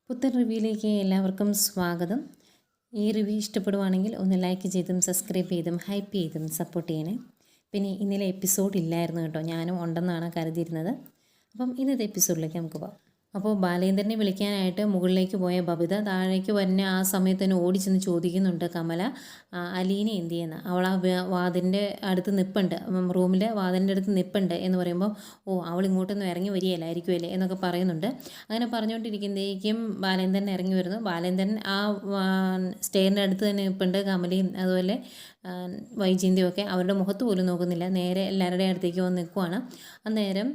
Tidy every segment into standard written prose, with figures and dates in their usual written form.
പുത്തൻ റിവ്യൂയിലേക്ക് എല്ലാവർക്കും സ്വാഗതം. ഈ റിവ്യൂ ഇഷ്ടപ്പെടുവാണെങ്കിൽ ഒന്ന് ലൈക്ക് ചെയ്തും സബ്സ്ക്രൈബ് ചെയ്തും ഹൈപ്പ് ചെയ്തും സപ്പോർട്ട് ചെയ്യണേ. പിന്നെ ഇന്നലെ എപ്പിസോഡ് ഇല്ലായിരുന്നു കേട്ടോ, ഞാനും ഉണ്ടെന്നാണ് കരുതിയിരുന്നത്. അപ്പം ഇന്നത്തെ എപ്പിസോഡിലേക്ക് നമുക്ക് പോകാം. അപ്പോൾ ബാലേന്ദ്രനെ വിളിക്കാനായിട്ട് മുകളിലേക്ക് പോയ ബബിത താഴേക്ക് വരുന്ന ആ സമയത്ത് തന്നെ ഓടിച്ചെന്ന് ചോദിക്കുന്നുണ്ട് കമല, അലീനെ എന്ത് ചെയ്യുന്ന, അവൾ ആ വാതിൻ്റെ അടുത്ത് നിൽപ്പുണ്ട്, റൂമിലെ വാതിൻ്റെ അടുത്ത് നിൽപ്പുണ്ട് എന്ന് പറയുമ്പോൾ അവൾ ഇങ്ങോട്ടൊന്നും ഇറങ്ങി വരികയില്ലായിരിക്കുമല്ലേ എന്നൊക്കെ പറയുന്നുണ്ട്. അങ്ങനെ പറഞ്ഞുകൊണ്ടിരിക്കുമ്പോഴേക്കും ബാലേന്ദ്രൻ ഇറങ്ങി വരുന്നു. ബാലേന്ദ്രൻ ആ സ്റ്റേറിൻ്റെ അടുത്ത് തന്നെ നിൽപ്പുണ്ട്. കമലയും അതുപോലെ വൈജയന്തിയൊക്കെ അവരുടെ മുഖത്ത് പോലും നോക്കുന്നില്ല, നേരെ എല്ലാവരുടെയും അടുത്തേക്ക് വന്ന് നിൽക്കുവാണ്. അന്നേരം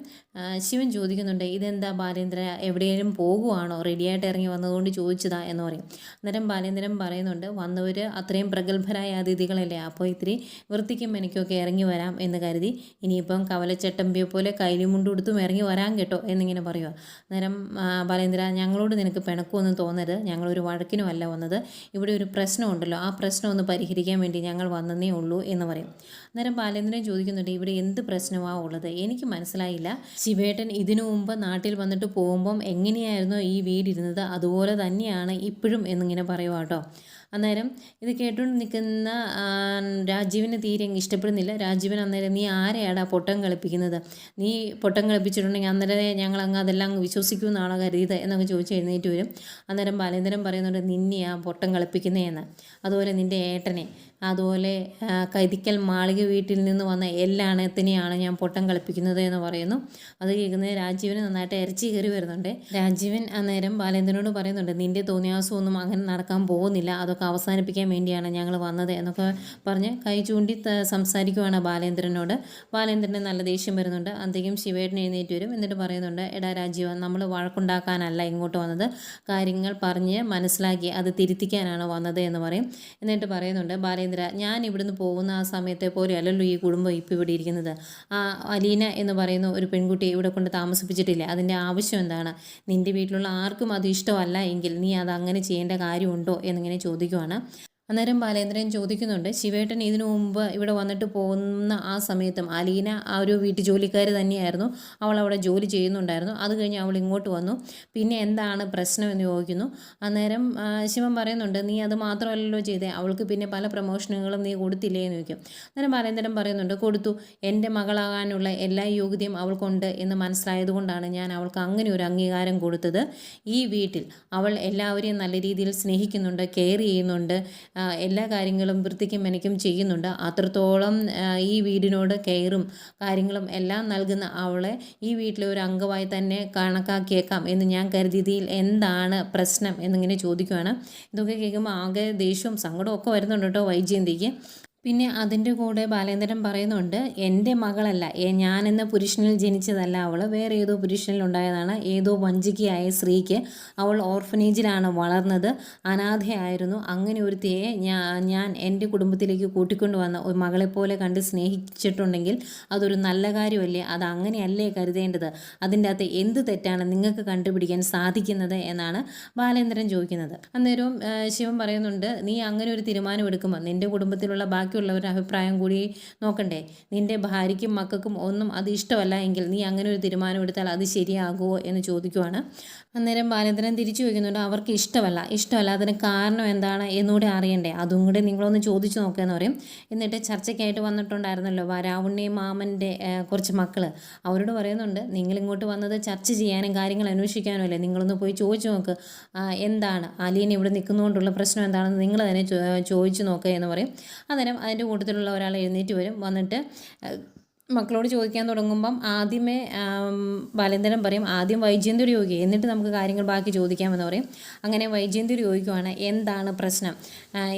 ശിവൻ ചോദിക്കുന്നുണ്ട്, ഇതെന്താ ബാലേന്ദ്ര, എവിടെയെങ്കിലും പോകുവാണോ, റെഡിയായിട്ട് ഇറങ്ങി വന്നതുകൊണ്ട് ചോദിച്ചതാ എന്ന് പറയും. അന്നേരം ബാലേന്ദ്രൻ പറയുന്നുണ്ട്, വന്നവർ അത്രയും പ്രഗത്ഭരായ അതിഥികളല്ലേ, അപ്പോൾ ഇത്തിരി വൃത്തിക്കും എനിക്കൊക്കെ ഇറങ്ങി വരാം എന്ന് കരുതി. ഇനിയിപ്പം കവലച്ചട്ടമ്പിയെ പോലെ കൈലി മുണ്ടുടുത്തും ഇറങ്ങി വരാൻ കേട്ടോ എന്നിങ്ങനെ പറയുക. അന്നേരം ബാലേന്ദ്ര, ഞങ്ങളോട് നിനക്ക് പിണക്കമൊന്നും തോന്നരുത്, ഞങ്ങളൊരു വഴക്കിനുമല്ല വന്നത്, ഇവിടെ ഒരു പ്രശ്നമുണ്ടല്ലോ, ആ പ്രശ്നം ഒന്ന് പരിഹരിക്കാൻ വേണ്ടി ഞങ്ങൾ വന്നതേ ഉള്ളൂ എന്ന് പറയും. അന്നേരം ബാലേന്ദ്രൻ ചോദിക്കുന്നുണ്ട്, ഇവിടെ എന്ത് പ്രശ്നമാണ് ഉള്ളത്, എനിക്ക് മനസ്സിലായില്ല. ശിവേട്ടൻ ഇതിനു മുമ്പ് നാട്ടിൽ വന്നിട്ട് പോകുമ്പം എങ്ങനെയായിരുന്നോ ഈ വീടിരുന്നത് അതുപോലെ തന്നെയാണ് ഇപ്പോഴും എന്നിങ്ങനെ പറയുക കേട്ടോ. അന്നേരം ഇത് കേട്ടുകൊണ്ട് നിൽക്കുന്ന രാജീവിന് തീരെ ഇഷ്ടപ്പെടുന്നില്ല. രാജീവൻ അന്നേരം, നീ ആരെയാടാ പൊട്ടം കളിപ്പിക്കുന്നത്, നീ പൊട്ടം കളിപ്പിച്ചിട്ടുണ്ടെങ്കിൽ അന്നേരം ഞങ്ങൾ അതെല്ലാം വിശ്വസിക്കുമെന്നാണോ കരുതിയത് എന്നൊക്കെ ചോദിച്ച് എഴുന്നേറ്റ് വരും. അന്നേരം ബാലേന്ദ്രൻ പറയുന്നുണ്ട്, നിന്നെയാ പൊട്ടം കളിപ്പിക്കുന്നതെന്ന്, അതുപോലെ നിൻ്റെ ഏട്ടനെ, അതുപോലെ കൈതിക്കൽ മാളിക വീട്ടിൽ നിന്ന് വന്ന എല്ലാ അണത്തിനെയാണ് ഞാൻ പൊട്ടം കളിപ്പിക്കുന്നത് എന്ന് പറയുന്നു. അത് കേൾക്കുന്നത് രാജീവന് നന്നായിട്ട് ഇറച്ചി കയറി വരുന്നുണ്ട്. രാജീവൻ അന്നേരം ബാലേന്ദ്രനോട് പറയുന്നുണ്ട്, നിൻ്റെ തോന്നിയാസമൊന്നും അങ്ങനെ നടക്കാൻ പോകുന്നില്ല, അതൊക്കെ അവസാനിപ്പിക്കാൻ വേണ്ടിയാണ് ഞങ്ങൾ വന്നത് എന്നൊക്കെ പറഞ്ഞ് കൈ ചൂണ്ടി സംസാരിക്കുവാണ് ബാലേന്ദ്രനോട്. ബാലേന്ദ്രന് നല്ല ദേഷ്യം വരുന്നുണ്ട്. അന്തേക്കും ശിവേട്ടൻ എഴുന്നേറ്റ് വരും. എന്നിട്ട് പറയുന്നുണ്ട്, എടാ രാജീവ, നമ്മൾ വഴക്കുണ്ടാക്കാനല്ല ഇങ്ങോട്ട് വന്നത്, കാര്യങ്ങൾ പറഞ്ഞ് മനസ്സിലാക്കി അത് തിരുത്തിക്കാനാണ് വന്നത് എന്ന് പറയും. എന്നിട്ട് പറയുന്നുണ്ട്, ബാലേന്ദ്ര, ഞാൻ ഇവിടുന്ന് പോകുന്ന ആ സമയത്തെ പോലെ അല്ലല്ലോ ഈ കുടുംബം ഇപ്പോൾ ഇവിടെ ഇരിക്കുന്നത്. ആ അലീന എന്ന് പറയുന്ന ഒരു പെൺകുട്ടിയെ ഇവിടെ കൊണ്ട് താമസിപ്പിച്ചിട്ടില്ല, അതിൻ്റെ ആവശ്യം എന്താണ്, നിൻ്റെ വീട്ടിലുള്ള ആർക്കും അത് ഇഷ്ടമല്ല എങ്കിൽ നീ അത് അങ്ങനെ ചെയ്യേണ്ട കാര്യമുണ്ടോ എന്നിങ്ങനെ ചോദിക്കുവാണ്. അന്നേരം ബാലേന്ദ്രൻ ചോദിക്കുന്നുണ്ട്, ശിവേട്ടൻ ഇതിനു മുമ്പ് ഇവിടെ വന്നിട്ട് പോകുന്ന ആ സമയത്തും അലീന ആ ഒരു വീട്ടു ജോലിക്കാർ തന്നെയായിരുന്നു, അവൾ അവിടെ ജോലി ചെയ്യുന്നുണ്ടായിരുന്നു, അത് കഴിഞ്ഞ് അവൾ ഇങ്ങോട്ട് വന്നു, പിന്നെ എന്താണ് പ്രശ്നം എന്ന് ചോദിക്കുന്നു. അന്നേരം ശിവൻ പറയുന്നുണ്ട്, നീ അത് മാത്രമല്ലല്ലോ ചെയ്തേ, അവൾക്ക് പിന്നെ പല പ്രമോഷനുകളും നീ കൊടുത്തില്ലേ എന്ന് ചോദിക്കും. അന്നേരം ബാലേന്ദ്രൻ പറയുന്നുണ്ട്, കൊടുത്തു, എൻ്റെ മകളാകാനുള്ള എല്ലാ യോഗ്യതയും അവൾക്കുണ്ട് എന്ന് മനസ്സിലായതുകൊണ്ടാണ് ഞാൻ അവൾക്ക് അങ്ങനെ ഒരു അംഗീകാരം കൊടുത്തത്. ഈ വീട്ടിൽ അവൾ എല്ലാവരെയും നല്ല രീതിയിൽ സ്നേഹിക്കുന്നുണ്ട്, കെയർ ചെയ്യുന്നുണ്ട്, എല്ലാ കാര്യങ്ങളും വൃത്തിക്കും മെനക്കും ചെയ്യുന്നുണ്ട്. അത്രത്തോളം ഈ വീടിനോട് കെയറും കാര്യങ്ങളും എല്ലാം നൽകുന്ന അവളെ ഈ വീട്ടിലെ ഒരു അംഗമായി തന്നെ കണക്കാക്കിയേക്കാം എന്ന് ഞാൻ കരുതിയതിൽ എന്താണ് പ്രശ്നം എന്നിങ്ങനെ ചോദിക്കുകയാണ്. ഇതൊക്കെ കേൾക്കുമ്പോൾ ആകെ ദേഷ്യവും സങ്കടവും ഒക്കെ വരുന്നുണ്ട് കേട്ടോ വൈജയന്തിക്ക്. പിന്നെ അതിൻ്റെ കൂടെ ബാലേന്ദ്രൻ പറയുന്നുണ്ട്, എൻ്റെ മകളല്ല, ഞാനെന്ന പുരുഷനിൽ ജനിച്ചതല്ല അവൾ, വേറെ ഏതോ പുരുഷനിൽ ഉണ്ടായതാണ്, ഏതോ വഞ്ചികയായ സ്ത്രീക്ക് അവൾ ഓർഫനേജിലാണ് വളർന്നത്, അനാഥയായിരുന്നു. അങ്ങനെ ഒരുത്തിയെ ഞാൻ എൻ്റെ കുടുംബത്തിലേക്ക് കൂട്ടിക്കൊണ്ടു വന്ന ഒരു മകളെപ്പോലെ കണ്ട് സ്നേഹിച്ചിട്ടുണ്ടെങ്കിൽ അതൊരു നല്ല കാര്യമല്ലേ, അത് അങ്ങനെയല്ലേ കരുതേണ്ടത്, അതിൻ്റെ അകത്ത് എന്ത് തെറ്റാണ് നിങ്ങൾക്ക് കണ്ടുപിടിക്കാൻ സാധിക്കുന്നത് എന്നാണ് ബാലേന്ദ്രൻ ചോദിക്കുന്നത്. അന്നേരവും ശിവൻ പറയുന്നുണ്ട്, നീ അങ്ങനെ ഒരു തീരുമാനം എടുക്കുമ്പോൾ നിൻ്റെ കുടുംബത്തിലുള്ള ബാക്കിയുള്ളവരുടെ അഭിപ്രായം കൂടി നോക്കണ്ടേ, നിൻ്റെ ഭാര്യയ്ക്കും മക്കൾക്കും ഒന്നും അത് ഇഷ്ടമല്ല എങ്കിൽ നീ അങ്ങനെ ഒരു തീരുമാനം എടുത്താൽ അത് ശരിയാകുമോ എന്ന് ചോദിക്കുവാണ്. അന്നേരം ബാലേന്ദ്രൻ തിരിച്ചു ചോദിക്കുന്നുണ്ട്, അവർക്ക് ഇഷ്ടമല്ല അതിന് കാരണം എന്താണ് എന്നുകൂടെ അറിയണ്ടേ, അതും കൂടെ നിങ്ങളൊന്ന് ചോദിച്ചു നോക്കുകയെന്ന് പറയും. എന്നിട്ട് ചർച്ചയ്ക്കായിട്ട് വന്നിട്ടുണ്ടായിരുന്നല്ലോ രാവുണ്ണി മാമൻ്റെ കുറച്ച് മക്കൾ, അവരോട് പറയുന്നുണ്ട്, നിങ്ങളിങ്ങോട്ട് വന്നത് ചർച്ച ചെയ്യാനും കാര്യങ്ങൾ അന്വേഷിക്കാനും അല്ലേ, നിങ്ങളൊന്ന് പോയി ചോദിച്ചു നോക്ക്, എന്താണ് അലീന ഇവിടെ നിൽക്കുന്നതുകൊണ്ടുള്ള പ്രശ്നം എന്താണെന്ന് നിങ്ങൾ തന്നെ ചോദിച്ചു നോക്കുക എന്ന് പറയും. അന്നേരം അതിൻ്റെ കൂട്ടത്തിലുള്ള ഒരാൾ എഴുന്നേറ്റ് വരും. വന്നിട്ട് മക്കളോട് ചോദിക്കാൻ തുടങ്ങുമ്പം ആദ്യമേ ബാലേന്ദ്രൻ പറയും, ആദ്യം വൈജയന്തിയോട് ചോദിക്കുക, എന്നിട്ട് നമുക്ക് കാര്യങ്ങൾ ബാക്കി ചോദിക്കാമെന്ന് പറയും. അങ്ങനെ വൈജയന്തിയോട് ചോദിക്കുവാണ്, എന്താണ് പ്രശ്നം,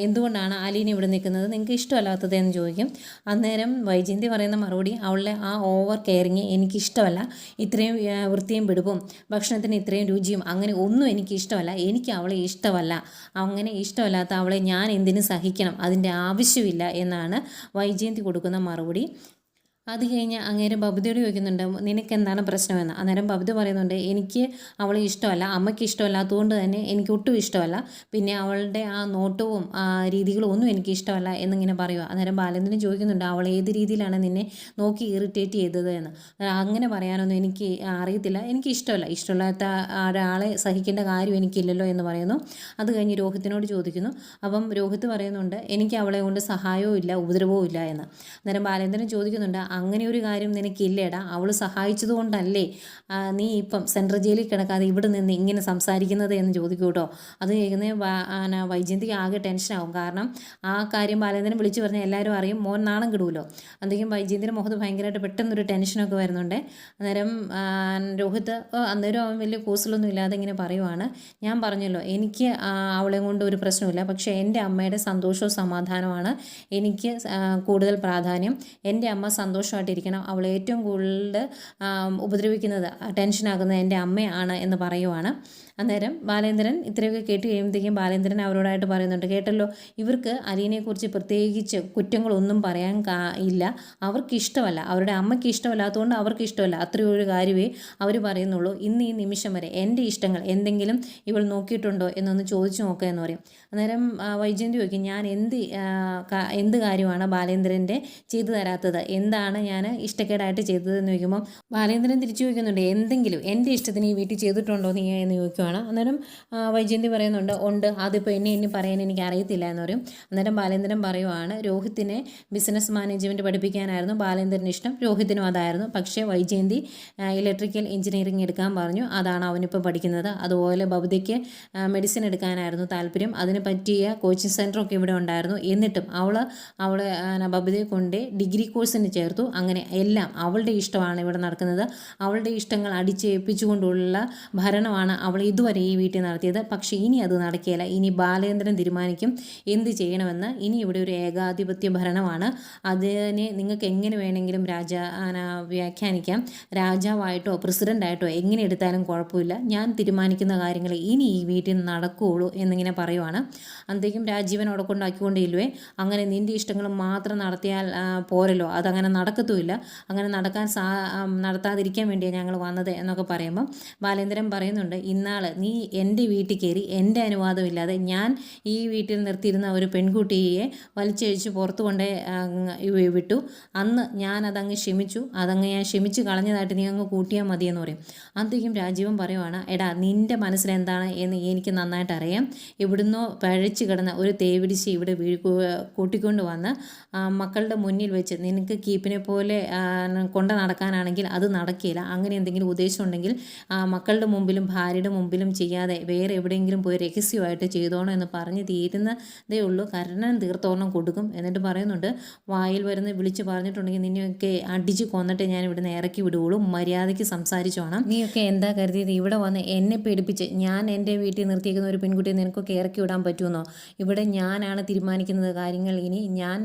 എന്തുകൊണ്ടാണ് അലീന ഇവിടെ നിൽക്കുന്നത്, നിങ്ങൾക്ക് ഇഷ്ടമല്ലാത്തത് എന്ന് ചോദിക്കും. അന്നേരം വൈജയന്തി പറയുന്ന മറുപടി, അവളുടെ ആ ഓവർ കെയറിങ് എനിക്കിഷ്ടമല്ല, ഇത്രയും വൃത്തിയും പിടിപ്പും ഭക്ഷണത്തിന് ഇത്രയും രുചിയും അങ്ങനെ ഒന്നും എനിക്ക് ഇഷ്ടമല്ല, എനിക്ക് അവളെ ഇഷ്ടമല്ല, അങ്ങനെ ഇഷ്ടമല്ലാത്ത അവളെ ഞാൻ എന്തിനു സഹിക്കണം, അതിൻ്റെ ആവശ്യമില്ല എന്നാണ് വൈജയന്തി കൊടുക്കുന്ന മറുപടി. അത് കഴിഞ്ഞ് അങ്ങേര് ബബിതയോട് ചോദിക്കുന്നുണ്ട് നിനക്ക് എന്താണ് പ്രശ്നമെന്ന്. അന്നേരം ബബിത പറയുന്നുണ്ട് എനിക്ക് അവളെ ഇഷ്ടമല്ല, അമ്മയ്ക്ക് ഇഷ്ടമല്ലാത്തതുകൊണ്ട് തന്നെ എനിക്ക് ഒട്ടും ഇഷ്ടമല്ല, പിന്നെ അവളുടെ ആ നോട്ടവും രീതികളും ഒന്നും എനിക്ക് ഇഷ്ടമല്ല എന്നിങ്ങനെ പറയുക. അന്നേരം ബാലേന്ദ്രൻ ചോദിക്കുന്നുണ്ട് അവൾ ഏത് രീതിയിലാണ് നിന്നെ നോക്കി ഇറിറ്റേറ്റ് ചെയ്തത് എന്ന്. അങ്ങനെ പറയാനൊന്നും എനിക്ക് അറിയത്തില്ല, എനിക്ക് ഇഷ്ടമല്ല, ഇഷ്ടമില്ലാത്ത ഒരാളെ സഹിക്കേണ്ട കാര്യം എനിക്കില്ലല്ലോ എന്ന് പറയുന്നു. അത് കഴിഞ്ഞ് രോഹിത്തിനോട് ചോദിക്കുന്നു. അപ്പം രോഹിത്ത് പറയുന്നുണ്ട് എനിക്ക് അവളെ കൊണ്ട് സഹായവും ഇല്ല ഉപദ്രവവും ഇല്ല എന്ന്. അന്നേരം ബാലേന്ദ്രൻ ചോദിക്കുന്നുണ്ട് അങ്ങനെ ഒരു കാര്യം നിനക്കില്ലേടാ, അവൾ സഹായിച്ചത് കൊണ്ടല്ലേ നീ ഇപ്പം സെൻട്രൽ ജയിലിൽ കിടക്കാതെ ഇവിടെ നിന്ന് ഇങ്ങനെ സംസാരിക്കുന്നത് എന്ന് ചോദിക്കൂ കേട്ടോ. അത് കേൾക്കുന്ന വൈജയന്തിക്ക് ആകെ ടെൻഷനാവും. കാരണം ആ കാര്യം ബാലേന്ദ്രൻ വിളിച്ചു പറഞ്ഞാൽ എല്ലാവരും അറിയും, മോൻ നാണം കിടുമല്ലോ. അന്നേരം വൈജയന്തിൻ്റെ മുഖത്ത് ഭയങ്കരമായിട്ട് പെട്ടെന്നൊരു ടെൻഷനൊക്കെ വരുന്നുണ്ട്. അന്നേരം രോഹിത്ത് അന്നേരം അവൻ വലിയ കൂസലൊന്നും ഇല്ലാതെ ഇങ്ങനെ പറയുവാണ്, ഞാൻ പറഞ്ഞല്ലോ എനിക്ക് അവളെ കൊണ്ട് ഒരു പ്രശ്നമില്ല, പക്ഷേ എൻ്റെ അമ്മയുടെ സന്തോഷവും സമാധാനമാണ് എനിക്ക് കൂടുതൽ പ്രാധാന്യം. എൻ്റെ അമ്മ സന്തോഷമായിട്ടിരിക്കണം, അവൾ ഏറ്റവും കൂടുതൽ ഉപദ്രവിക്കുന്നത് ടെൻഷനാകുന്നത് എൻ്റെ അമ്മയാണ് എന്ന് പറയുവാണ്. അന്നേരം ബാലേന്ദ്രൻ ഇത്രയൊക്കെ കേട്ട് കഴിയുമ്പോഴത്തേക്കും ബാലേന്ദ്രൻ അവരോടായിട്ട് പറയുന്നുണ്ട്, കേട്ടല്ലോ ഇവർക്ക് അലീനെക്കുറിച്ച് പ്രത്യേകിച്ച് കുറ്റങ്ങളൊന്നും പറയാൻ ഇല്ല, അവർക്കിഷ്ടമല്ല, അവരുടെ അമ്മയ്ക്ക് ഇഷ്ടമല്ലാത്തതുകൊണ്ട് അവർക്ക് ഇഷ്ടമല്ല, അത്രയും ഒരു കാര്യമേ അവർ പറയുന്നുള്ളൂ. ഇന്ന് ഈ നിമിഷം വരെ എൻ്റെ ഇഷ്ടങ്ങൾ എന്തെങ്കിലും ഇവൾ നോക്കിയിട്ടുണ്ടോ എന്നൊന്ന് ചോദിച്ചു നോക്കുക എന്ന് പറയും. അന്നേരം വൈജയന്തി ചോദിക്കും ഞാൻ എന്ത് കാര്യമാണ് ബാലേന്ദ്രൻ്റെ ചെയ്തു തരാത്തത്, എന്താണ് ഞാൻ ഇഷ്ടക്കേടായിട്ട് ചെയ്തതെന്ന് ചോദിക്കുമ്പോൾ ബാലേന്ദ്രൻ തിരിച്ചു ചോദിക്കുന്നുണ്ട് എന്തെങ്കിലും എൻ്റെ ഇഷ്ടത്തിന് ഈ വീട്ടിൽ ചെയ്തിട്ടുണ്ടോ നീ എന്ന് ചോദിക്കുവാണ്. അന്നേരം വൈജയന്തി പറയുന്നുണ്ട് ഉണ്ട്, അതിപ്പോൾ ഇനി പറയാൻ എനിക്ക് അറിയത്തില്ല എന്ന് പറയും. അന്നേരം ബാലേന്ദ്രൻ പറയുവാണ് രോഹിത്തിനെ ബിസിനസ് മാനേജ്മെൻറ്റ് പഠിപ്പിക്കാനായിരുന്നു ബാലേന്ദ്രന് ഇഷ്ടം, രോഹിത്തിനും അതായിരുന്നു, പക്ഷേ വൈജയന്തി ഇലക്ട്രിക്കൽ എഞ്ചിനീയറിംഗ് എടുക്കാൻ പറഞ്ഞു, അതാണ് അവനിപ്പോൾ പഠിക്കുന്നത്. അതുപോലെ ബബിതയ്ക്ക് മെഡിസിൻ എടുക്കാനായിരുന്നു താല്പര്യം, അതിന് പറ്റിയ കോച്ചിങ് സെൻറ്ററൊക്കെ ഇവിടെ ഉണ്ടായിരുന്നു, എന്നിട്ടും അവളെ ബബിതയെ കൊണ്ട് ഡിഗ്രി കോഴ്സിന് ചേർത്തു. അങ്ങനെ എല്ലാം അവളുടെ ഇഷ്ടമാണ് ഇവിടെ നടക്കുന്നത്, അവളുടെ ഇഷ്ടങ്ങൾ അടിച്ചേൽപ്പിച്ചുകൊണ്ടുള്ള ഭരണമാണ് അവൾ ഇതുവരെ ഈ വീട്ടിൽ നടത്തിയത്. പക്ഷേ ഇനി അത് നടക്കുകയില്ല, ഇനി ബാലേന്ദ്രൻ തീരുമാനിക്കും എന്ത് ചെയ്യണമെന്ന്. ഇനി ഇവിടെ ഒരു ഏകാധിപത്യ ഭരണമാണ്, അതിനെ നിങ്ങൾക്ക് എങ്ങനെ വേണമെങ്കിലും വ്യാഖ്യാനിക്കാം, രാജാവായിട്ടോ പ്രസിഡൻ്റായിട്ടോ എങ്ങനെ എടുത്താലും കുഴപ്പമില്ല, ഞാൻ തീരുമാനിക്കുന്ന കാര്യങ്ങൾ ഇനി ഈ വീട്ടിൽ നടക്കുകയുള്ളൂ എന്നിങ്ങനെ പറയുവാണ്. അന്നേക്കും രാജീവൻ അവിടെ കൊണ്ടാക്കിക്കൊണ്ടേയില്ലേ, അങ്ങനെ നിൻ്റെ ഇഷ്ടങ്ങൾ മാത്രം നടത്തിയാൽ പോരല്ലോ, അതങ്ങനെ നടക്കത്തുമില്ല, അങ്ങനെ നടത്താതിരിക്കാൻ വേണ്ടിയാണ് ഞങ്ങൾ വന്നത് എന്നൊക്കെ പറയുമ്പം ബാലേന്ദ്രൻ പറയുന്നുണ്ട് ഇന്നാൾ നീ എൻ്റെ വീട്ടിൽ കയറി എൻ്റെ അനുവാദമില്ലാതെ ഞാൻ ഈ വീട്ടിൽ നിർത്തിയിരുന്ന ഒരു പെൺകുട്ടിയെ വലിച്ചഴിച്ച് പുറത്തു കൊണ്ടേ വിട്ടു, അന്ന് ഞാനതങ്ങ് ക്ഷമിച്ചു, ഞാൻ ക്ഷമിച്ച് കളഞ്ഞതായിട്ട് നീ അങ്ങ് കൂട്ടിയാൽ മതിയെന്ന് പറയും. അന്നേക്കും രാജീവൻ പറയുവാണ് എടാ നിൻ്റെ മനസ്സിലെന്താണ് എന്ന് എനിക്ക് നന്നായിട്ട് അറിയാം, ഇവിടുന്നോ പഴച്ചു കിടന്ന ഒരു തേവിടിച്ച് ഇവിടെ കൂട്ടിക്കൊണ്ട് വന്ന് മക്കളുടെ മുന്നിൽ വെച്ച് നിനക്ക് കീപ്പിനെ പോലെ കൊണ്ട് നടക്കാനാണെങ്കിൽ അത് നടക്കില്ല, അങ്ങനെ എന്തെങ്കിലും ഉദ്ദേശം ഉണ്ടെങ്കിൽ മക്കളുടെ മുമ്പിലും ഭാര്യയുടെ മുമ്പിലും ചെയ്യാതെ വേറെ എവിടെയെങ്കിലും പോയി രഹസ്യമായിട്ട് ചെയ്തോണം എന്ന് പറഞ്ഞ് തീരുന്നതേ ഉള്ളൂ, കർണൻ തീർത്തോണം കൊടുക്കും. എന്നിട്ട് പറയുന്നുണ്ട് വായിൽ വരുന്ന വിളിച്ച് പറഞ്ഞിട്ടുണ്ടെങ്കിൽ നിന്നെയൊക്കെ അടിച്ച് കൊന്നിട്ട് ഞാൻ ഇവിടുന്ന് ഇറക്കി വിടുകയുള്ളൂ, മര്യാദയ്ക്ക് സംസാരിച്ചോണം, നീയൊക്കെ എന്താ കരുതിയത് ഇവിടെ വന്ന് എന്നെ പേടിപ്പിച്ച് ഞാൻ എൻ്റെ വീട്ടിൽ നിർത്തിയിരിക്കുന്ന ഒരു പെൺകുട്ടിയെ നിനക്കൊക്കെ ഇറക്കി വിടാൻ പറ്റുമെന്നോ, ഇവിടെ ഞാനാണ് തീരുമാനിക്കുന്നത് കാര്യങ്ങൾ, ഇനി ഞാൻ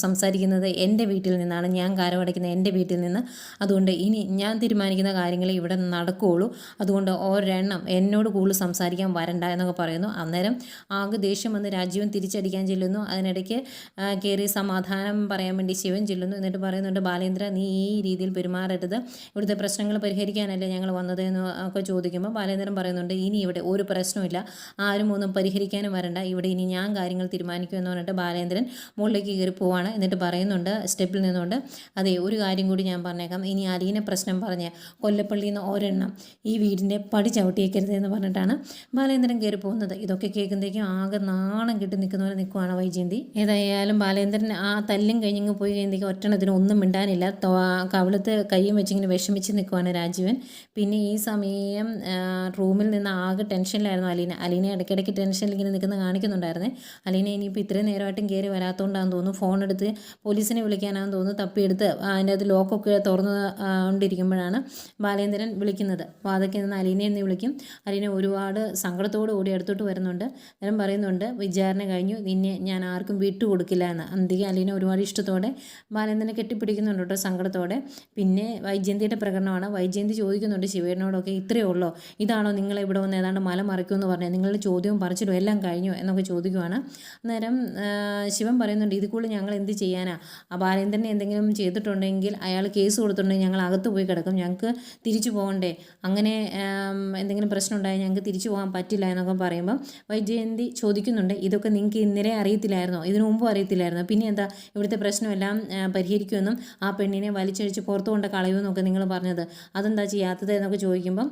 സംസാരിക്കുന്നത് എൻ്റെ വീട്ടിൽ നിന്നാണ്, ഞാൻ കാരമടയ്ക്കുന്നത് എൻ്റെ വീട്ടിൽ നിന്ന്, അതുകൊണ്ട് ഇനി ഞാൻ തീരുമാനിക്കുന്ന കാര്യങ്ങൾ ഇവിടെ നടക്കുകയുള്ളൂ, അതുകൊണ്ട് ഒരെണ്ണം എന്നോട് കൂടുതൽ സംസാരിക്കാൻ വരണ്ട എന്നൊക്കെ പറയുന്നു. അന്നേരം ആകെ ദേഷ്യം വന്ന് രാജീവൻ തിരിച്ചടിക്കാൻ ചെല്ലുന്നു. അതിനിടയ്ക്ക് കയറി സമാധാനം പറയാൻ വേണ്ടി ശിവൻ ചെല്ലുന്നു. എന്നിട്ട് പറയുന്നുണ്ട് ബാലേന്ദ്ര നീ ഈ രീതിയിൽ പെരുമാറരുത്, ഇവിടുത്തെ പ്രശ്നങ്ങൾ പരിഹരിക്കാനല്ലേ ഞങ്ങൾ വന്നത് എന്ന് ഒക്കെ ചോദിക്കുമ്പോൾ ബാലേന്ദ്രൻ പറയുന്നുണ്ട് ഇനി ഇവിടെ ഒരു പ്രശ്നമില്ല, ആരും ഒന്നും പരിഹരിക്കാനും വരണ്ട, ഇവിടെ ഇനി ഞാൻ കാര്യങ്ങൾ തീരുമാനിക്കുമെന്ന് പറഞ്ഞിട്ട് ബാലേന്ദ്രൻ മുകളിലേക്ക് കയറി പോവാണ്. എന്നിട്ട് പറയുന്നുണ്ട് സ്റ്റെപ്പിൽ നിന്നുകൊണ്ട് അതെ ഒരു കാര്യം കൂടി ഞാൻ പറഞ്ഞേക്കാം, ഇനി അലീനെ പ്രശ്നം പറഞ്ഞ് കൊല്ലപ്പള്ളിയിൽ നിന്ന് ഒരെണ്ണം ഈ വീടിൻ്റെ പടി ചവിട്ടിയേക്കരുത് എന്ന് പറഞ്ഞിട്ടാണ് ബാലേന്ദ്രൻ കയറി പോകുന്നത്. ഇതൊക്കെ കേൾക്കുമ്പോഴേക്കും ആകെ നാണം കെട്ടി നിൽക്കുന്നവരെ നിൽക്കുവാണ് വൈജയന്തി. ഏതായാലും ബാലേന്ദ്രൻ ആ തല്ലും കഴിഞ്ഞിങ്ങ് പോയി കഴിയുമ്പോഴേക്കും ഒറ്റണത്തിന് ഒന്നും മിണ്ടാനില്ല, കവിളത്ത് കയ്യും വെച്ചിങ്ങനെ വിഷമിച്ച് നിൽക്കുവാണ് രാജീവൻ. പിന്നെ ഈ സമയം റൂമിൽ നിന്ന് ആകെ ടെൻഷനിലായിരുന്നു അലീന ഇടയ്ക്കിടയ്ക്ക് ടെൻഷനിൽ ഇങ്ങനെ നിൽക്കുന്ന കാണിക്കുന്നുണ്ടായിരുന്നേ. അലീന ഇനിയിപ്പോൾ ഇത്രയും നേരമായിട്ടും കയറി വരാത്തതുകൊണ്ടാണെന്ന് തോന്നുന്നു, ഫോൺ എടുത്ത് പോലീസിനെ വിളിക്കാനാണെന്ന് തോന്നുന്നു, തപ്പിയെടുത്ത് അതിൻ്റെ അത് ലോക്കൊക്കെ തുറന്നു കൊണ്ടിരിക്കുമ്പോഴാണ് ബാലേന്ദ്രൻ വിളിക്കുന്നത്. വാതൊക്കെ നിന്ന് അലീനയെ എന്ന് വിളിക്കും. പറയുമ്പോഴത്തേക്കും അലീന ഒരുപാട് സങ്കടത്തോടു കൂടി അടുത്തോട്ട് വരുന്നുണ്ട്. അന്നേരം പറയുന്നുണ്ട് വിചാരണ കഴിഞ്ഞു, നിന്നെ ഞാൻ ആർക്കും വിട്ടുകൊടുക്കില്ല എന്ന്. അന്തിക്ക് അലീന ഒരുപാട് ഇഷ്ടത്തോടെ ബാലേന്ദ്രനെ കെട്ടിപ്പിടിക്കുന്നുണ്ട് കേട്ടോ, സങ്കടത്തോടെ. പിന്നെ വൈജയന്തിയുടെ പ്രകടനമാണ്. വൈജയന്തി ചോദിക്കുന്നുണ്ട് ശിവേട്ടനോടൊക്കെ, ഇത്രയേ ഉള്ളോ, ഇതാണോ നിങ്ങൾ ഇവിടെ വന്ന് ഏതാണ്ട് മല മറിക്കുമെന്ന് പറഞ്ഞാൽ, നിങ്ങളുടെ ചോദ്യവും പറിച്ചിടും എല്ലാം കഴിഞ്ഞു എന്നൊക്കെ ചോദിക്കുവാണ്. അന്നേരം ശിവൻ പറയുന്നുണ്ട്, ഇത് കൂടുതൽ ഞങ്ങൾ എന്ത് ചെയ്യാനാ, ആ ബാലേന്ദ്രനെ എന്തെങ്കിലും ചെയ്തിട്ടുണ്ടെങ്കിൽ അയാൾ കേസ് കൊടുത്തിട്ടുണ്ടെങ്കിൽ ഞങ്ങൾ അകത്ത് പോയി കിടക്കും, ഞങ്ങൾക്ക് തിരിച്ചു പോകണ്ടേ, അങ്ങനെ എന്തെങ്കിലും പ്രശ്നം ഉണ്ടായാൽ ഞങ്ങൾക്ക് തിരിച്ചു പോകാൻ പറ്റില്ല എന്നൊക്കെ പറയുമ്പോൾ വൈജയന്തി ചോദിക്കുന്നുണ്ട്, ഇതൊക്കെ നിങ്ങൾക്ക് ഇന്നലെ അറിയത്തില്ലായിരുന്നോ, ഇതിനു മുമ്പും അറിയത്തില്ലായിരുന്നോ, പിന്നെ എന്താ ഇവിടുത്തെ പ്രശ്നമെല്ലാം പരിഹരിക്കുമെന്നും ആ പെണ്ണിനെ വലിച്ചഴിച്ച് പുറത്തു കൊണ്ട് കളയുമെന്നൊക്കെ നിങ്ങൾ പറഞ്ഞത്, അതെന്താ ചെയ്യാത്തത് എന്നൊക്കെ ചോദിക്കുമ്പം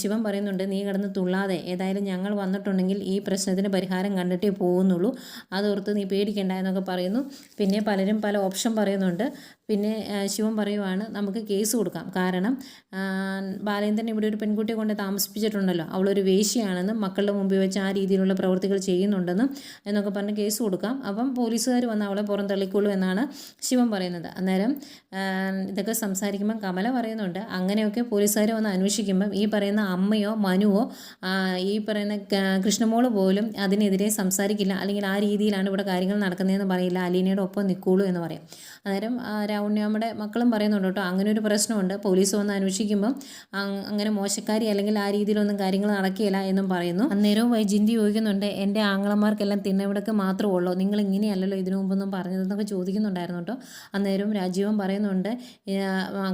ശിവൻ പറയുന്നുണ്ട്, നീ കിടന്ന് തുള്ളാതെ, ഏതായാലും ഞങ്ങൾ വന്നിട്ടുണ്ടെങ്കിൽ ഈ പ്രശ്നത്തിന് പരിഹാരം കണ്ടിട്ടേ പോകുന്നുള്ളൂ, അതോർത്ത് നീ പേടിക്കണ്ട എന്നൊക്കെ പറയുന്നു. പിന്നെ പലരും പല ഓപ്ഷൻ പറയുന്നുണ്ട്. പിന്നെ ശിവൻ പറയുവാണ്, നമുക്ക് കേസ് കൊടുക്കാം, കാരണം ബാലേന്ദ്രൻ ഇവിടെ ഒരു പെൺകുട്ടിയെ കൊണ്ട് താമസിപ്പിച്ചിട്ടുണ്ടല്ലോ, അവളൊരു വേശ്യയാണെന്നും മക്കളുടെ മുമ്പിൽ വെച്ച് ആ രീതിയിലുള്ള പ്രവൃത്തികൾ ചെയ്യുന്നുണ്ടെന്നും എന്നൊക്കെ പറഞ്ഞ് കേസ് കൊടുക്കാം, അപ്പം പോലീസുകാർ വന്ന് അവളെ പുറന്തള്ളിക്കൊള്ളൂ എന്നാണ് ശിവൻ പറയുന്നത്. അന്നേരം ഇതൊക്കെ സംസാരിക്കുമ്പം കമല പറയുന്നുണ്ട്, അങ്ങനെയൊക്കെ പോലീസുകാർ വന്ന് അന്വേഷിക്കുമ്പം ഈ പറയുന്ന അമ്മയോ മനുവോ ഈ പറയുന്ന കൃഷ്ണമോള് പോലും അതിനെതിരെ സംസാരിക്കില്ല, അല്ലെങ്കിൽ ആ രീതിയിലാണ് ഇവിടെ കാര്യങ്ങൾ നടക്കുന്നതെന്ന് പറയില്ല, അലീനയുടെ ഒപ്പം നിൽക്കുള്ളൂ എന്ന് പറയും. അന്നേരം ഉണ്ണിയമ്മയുടെ മക്കളും പറയുന്നുണ്ട് കേട്ടോ, അങ്ങനെ ഒരു പ്രശ്നമുണ്ട്, പോലീസ് വന്ന് അന്വേഷിക്കുമ്പം അങ്ങനെ മോശക്കാരി അല്ലെങ്കിൽ ആ രീതിയിലൊന്നും കാര്യങ്ങൾ നടക്കുകയില്ല എന്നും പറയുന്നു. അന്നേരവും വൈജയന്തി ചോദിക്കുന്നുണ്ട്, എൻ്റെ ആങ്ങളമാർക്കെല്ലാം തിണ്ണവിടക്ക് മാത്രമേ ഉള്ളൂ, നിങ്ങൾ ഇങ്ങനെയല്ലല്ലോ ഇതിനു മുമ്പൊന്നും പറഞ്ഞതെന്നൊക്കെ ചോദിക്കുന്നുണ്ടായിരുന്നു കേട്ടോ. അന്നേരം രാജീവൻ പറയുന്നുണ്ട്,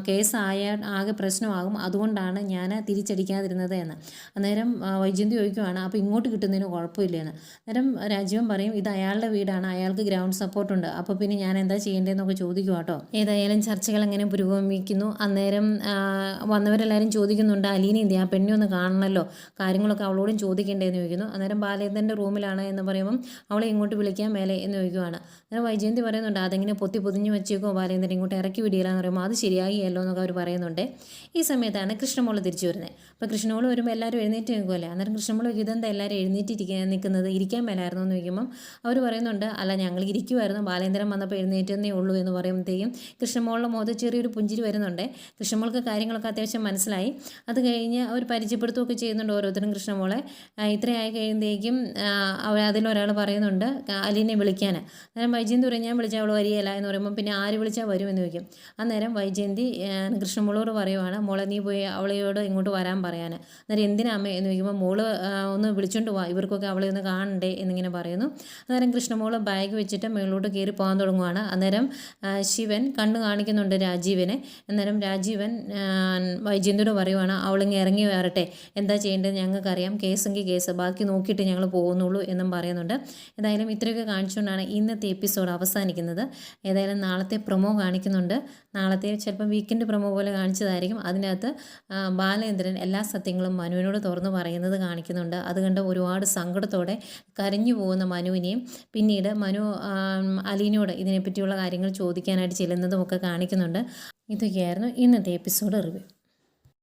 കേസായ ആകെ പ്രശ്നമാകും, അതുകൊണ്ടാണ് ഞാൻ തിരിച്ചടിക്കാതിരുന്നത് എന്ന്. അന്നേരം വൈജയന്തി ചോദിക്കുവാണ്, അപ്പോൾ ഇങ്ങോട്ട് കിട്ടുന്നതിന് കുഴപ്പമില്ല എന്ന്. അന്നേരം രാജീവൻ പറയും, ഇത് അയാളുടെ വീടാണ്, അയാൾക്ക് ഗ്രൗണ്ട് സപ്പോർട്ടുണ്ട്, അപ്പോൾ പിന്നെ ഞാൻ എന്താ ചെയ്യേണ്ടതെന്നൊക്കെ ചോദിക്കുക കേട്ടോ. ഏതായാലും ചർച്ചകൾ എങ്ങനെ പുരോഗമിക്കുന്നു. അന്നേരം വന്നവരെല്ലാവരും ചോദിക്കുന്നുണ്ട്, അലീന എന്ത് ആ പെണ്ണെ ഒന്ന് കാണണമല്ലോ, കാര്യങ്ങളൊക്കെ അവളോടും ചോദിക്കേണ്ടതെന്ന് ചോദിക്കുന്നു. അന്നേരം ബാലേന്ദ്രൻ്റെ റൂമിലാണ് എന്ന് പറയുമ്പം അവളെ ഇങ്ങോട്ട് വിളിക്കാൻ മേലെ എന്ന് ചോദിക്കുവാണ്. അന്നേരം വൈജയന്തി പറയുന്നുണ്ട്, അതെങ്ങനെ പൊതിഞ്ഞ് വെച്ചേക്കോ ബാലേന്ദ്രൻ, ഇങ്ങോട്ട് ഇറക്കി വിടിയില്ല എന്ന് പറയുമ്പോൾ അത് ശരിയാകിയല്ലോ എന്നൊക്കെ അവർ പറയുന്നുണ്ട്. ഈ സമയത്താണ് കൃഷ്ണമോള് തിരിച്ചു വരുന്നത്. അപ്പോൾ കൃഷ്ണമോള് വരുമ്പോൾ എല്ലാവരും എഴുന്നേറ്റ് നിൽക്കുമല്ലേ. അന്നേരം കൃഷ്ണമോള് ഇതെന്താ എല്ലാവരും എഴുന്നേറ്റിരിക്കാൻ നിൽക്കുന്നത്, ഇരിക്കാൻ മേലായിരുന്നു എന്ന് ചോദിക്കുമ്പം അവർ പറയുന്നുണ്ട്, അല്ല ഞങ്ങൾ ഇരിക്കുമായിരുന്നു, ബാലേന്ദ്രൻ വന്നപ്പോൾ എഴുന്നേറ്റെന്നേ ഉള്ളൂ എന്ന് പറയുമ്പോഴത്തേക്കും കൃഷ്ണമോളുടെ മുഖത്ത് ചെറിയൊരു പുഞ്ചിരി വരുന്നുണ്ട്. കൃഷ്ണമോൾക്ക് കാര്യങ്ങളൊക്കെ അത്യാവശ്യം മനസ്സിലായി. അത് കഴിഞ്ഞ് അവർ പരിചയപ്പെടുത്തുകയൊക്കെ ചെയ്യുന്നുണ്ട് ഓരോരുത്തരും കൃഷ്ണമോളെ. ഇത്രയായി കഴിയുമ്പോഴേക്കും അതിലൊരാൾ പറയുന്നുണ്ട് അലീനെ വിളിക്കാൻ. അന്നേരം വൈജയന്തി പറയും, ഞാൻ വിളിച്ചാൽ അവൾ വരികയില്ല എന്ന് പറയുമ്പോൾ പിന്നെ ആര് വിളിച്ചാൽ വരുമെന്ന് ചോദിക്കും. അന്നേരം വൈജയന്തി കൃഷ്ണമോളോട് പറയുവാണ്, മോളെ നീ പോയി അവളെയോട് ഇങ്ങോട്ട് വരാൻ പറയാൻ. അന്നേരം എന്തിനാ അമ്മ എന്ന് ചോദിക്കുമ്പോൾ മോള് ഒന്ന് വിളിച്ചോണ്ട് പോവാ, ഇവർക്കൊക്കെ അവളെ ഒന്ന് കാണണ്ടേ എന്നിങ്ങനെ പറയുന്നു. അന്നേരം കൃഷ്ണമോള് ബാഗ് വെച്ചിട്ട് മുകളിലോട്ട് കയറി പോകാൻ തുടങ്ങുവാണ്. അന്നേരം ശിവൻ കണ്ണ് കാണിക്കുന്നുണ്ട് രാജീവനെ. അന്നേരം രാജീവൻ വൈജയന്തിയോട് പറയുവാണ്, അവളിങ്ങ് ഇറങ്ങി വരട്ടെ, എന്താ ചെയ്യേണ്ടത് ഞങ്ങൾക്കറിയാം, കേസെങ്കിൽ കേസ്, ബാക്കി നോക്കിയിട്ട് ഞങ്ങൾ പോകുന്നുള്ളൂ എന്നും പറയുന്നുണ്ട്. ഏതായാലും ഇത്രയൊക്കെ കാണിച്ചുകൊണ്ടാണ് ഇന്നത്തെ എപ്പിസോഡ് അവസാനിക്കുന്നത്. ഏതായാലും നാളത്തെ പ്രൊമോ കാണിക്കുന്നുണ്ട്. നാളത്തെ ചിലപ്പം വീക്കെൻഡ് പ്രൊമോ പോലെ കാണിച്ചതായിരിക്കും. അതിനകത്ത് ബാലേന്ദ്രൻ എല്ലാ സത്യങ്ങളും മനുവിനോട് തുറന്നു പറയുന്നത് കാണിക്കുന്നുണ്ട്. അത് കണ്ട് ഒരുപാട് സങ്കടത്തോടെ കരഞ്ഞു പോകുന്ന മനുവിനെയും പിന്നീട് മനു അലീനയോട് ഇതിനെപ്പറ്റിയുള്ള കാര്യങ്ങൾ ചോദിക്കാനായിട്ട് ചെല്ലുന്നതും ഒക്കെ കാണിക്കുന്നുണ്ട്. ഇതൊക്കെയായിരുന്നു ഇന്നത്തെ എപ്പിസോഡ് റിവ്യൂ.